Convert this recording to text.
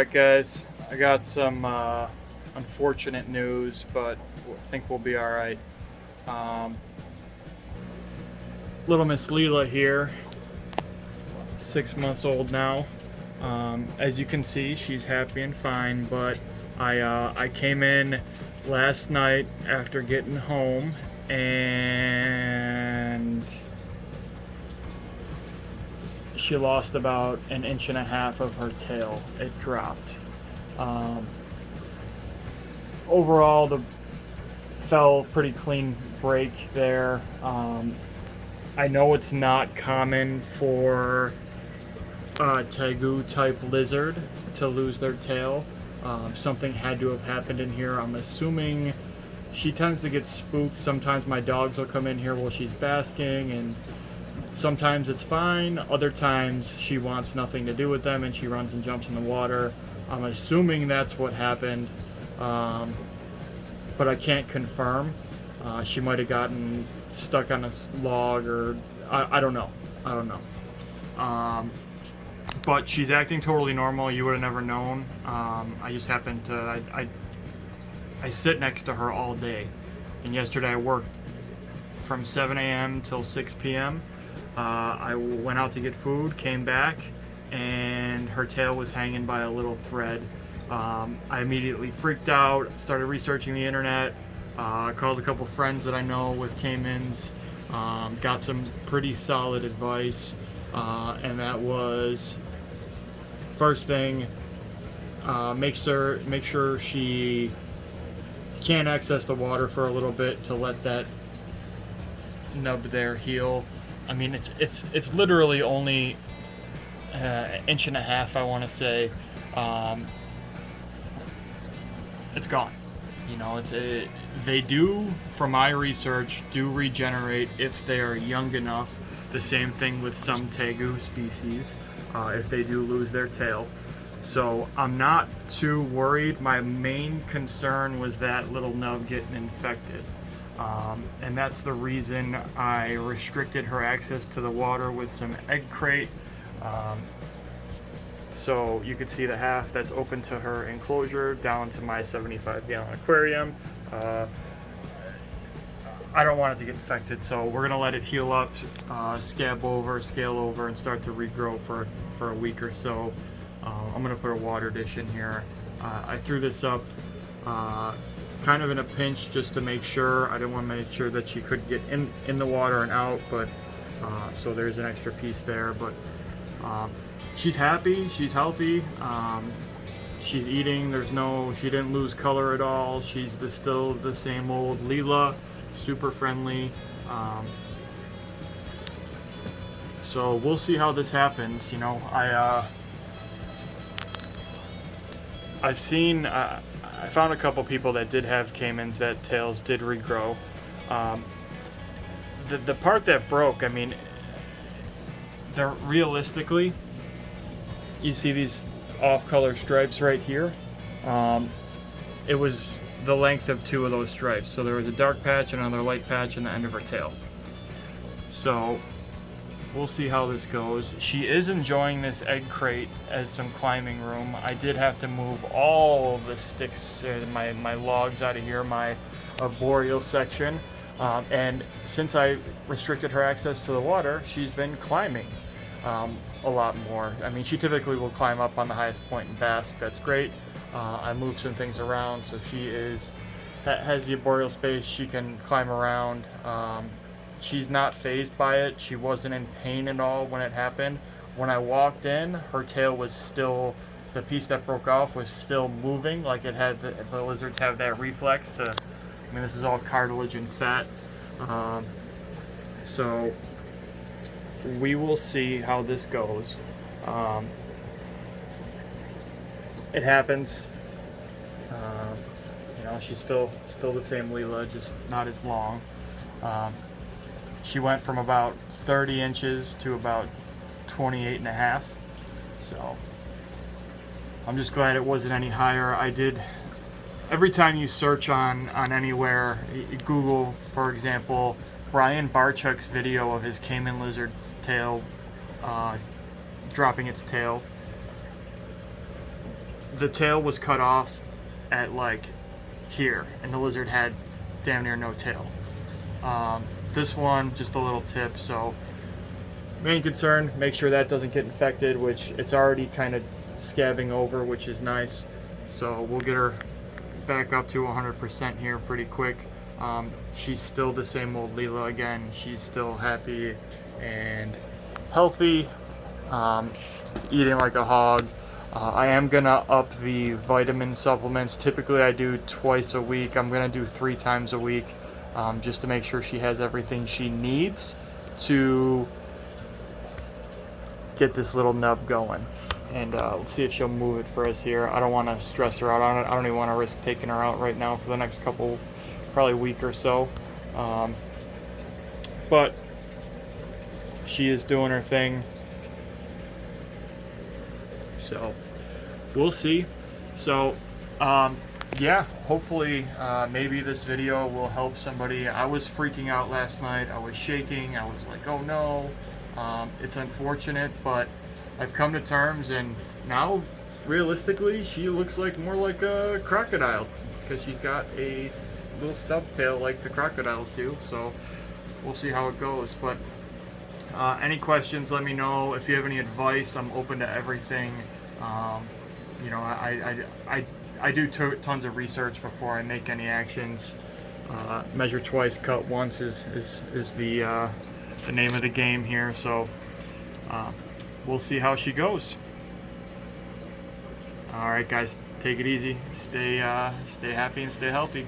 Alright guys, I got some unfortunate news, but I think we'll be alright. Um, little Miss Leela here, 6 months old now. As you can see, she's happy and fine, but I came in last night after getting home, and she lost about 1.5 inches of her tail. It dropped. Overall, the fell pretty clean break there. I know it's not common for a tegu type lizard to lose their tail. Something had to have happened in here. I'm assuming she tends to get spooked. Sometimes my dogs will come in here while she's basking, and sometimes it's fine. Other times she wants nothing to do with them and she runs and jumps in the water. I'm assuming that's what happened, but I can't confirm. She might have gotten stuck on a log, or I don't know. But she's acting totally normal. You would have never known. I just happened to, I sit next to her all day. And yesterday I worked from 7 a.m. till 6 p.m. I went out to get food, came back, and her tail was hanging by a little thread. I immediately freaked out, started researching the internet, called a couple friends that I know with Caimans, got some pretty solid advice, and that was, first thing, make sure she can't access the water for a little bit to let that nub there heal. I mean, it's literally only 1.5 inches, I want to say. It's gone. You know, they do, from my research, do regenerate if they are young enough. The same thing with some tegu species, if they do lose their tail. So I'm not too worried. My main concern was that little nub getting infected. And that's the reason I restricted her access to the water with some egg crate. So you can see the half that's open to her enclosure down to my 75-gallon aquarium. I don't want it to get infected, so we're gonna let it heal up, scale over, and start to regrow for a week or so. I'm gonna put a water dish in here. I threw this up kind of in a pinch just to make sure. I didn't want to make sure that she could get in the water and out, but so there's an extra piece there. But she's happy, she's healthy, she's eating. She didn't lose color at all. She's still the same old Leela, super friendly. So we'll see how this happens. You know, I've seen. I found a couple people that did have caimans that tails did regrow. The part that broke, I mean, they're realistically, you see these off-color stripes right here. It was the length of 2 of those stripes. So there was a dark patch and another light patch in the end of her tail. So we'll see how this goes. She is enjoying this egg crate as some climbing room. I did have to move all of the sticks, my logs out of here, my arboreal section. And since I restricted her access to the water, she's been climbing a lot more. I mean, she typically will climb up on the highest point and bask. That's great. I moved some things around, so she has the arboreal space. She can climb around. She's not fazed by it. She wasn't in pain at all when it happened. When I walked in, her tail was still, the piece that broke off was still moving, like it had, the lizards have that reflex to, I mean, this is all cartilage and fat. So we will see how this goes. It happens. You know, she's still the same Leela, just not as long. She went from about 30 inches to about 28.5. So I'm just glad it wasn't any higher. Every time you search on anywhere, Google, for example, Brian Barchuk's video of his Caiman Lizard tail dropping its tail. the tail was cut off at like here, and the lizard had damn near no tail. This one, just a little tip. So main concern, make sure that doesn't get infected, which it's already kind of scabbing over, which is nice. So we'll get her back up to 100% here pretty quick. She's still the same old Leela again. She's still happy and healthy, eating like a hog. I am gonna up the vitamin supplements. Typically I do twice a week. I'm gonna do 3 times a week, just to make sure she has everything she needs to get this little nub going. And let's see if she'll move it for us here. I don't want to stress her out on it. I don't even want to risk taking her out right now for the next couple, probably week or so. But she is doing her thing. So we'll see. So yeah, hopefully maybe this video will help somebody. I was freaking out last night. I was shaking. I was like, oh no. It's unfortunate, but I've come to terms, and now realistically she looks like more like a crocodile, because she's got a little stub tail like the crocodiles do. So we'll see how it goes. But any questions, let me know. If you have any advice, I'm open to everything. You know, I do tons of research before I make any actions. Measure twice, cut once is the name of the game here. So we'll see how she goes. All right, guys, take it easy. Stay happy and stay healthy.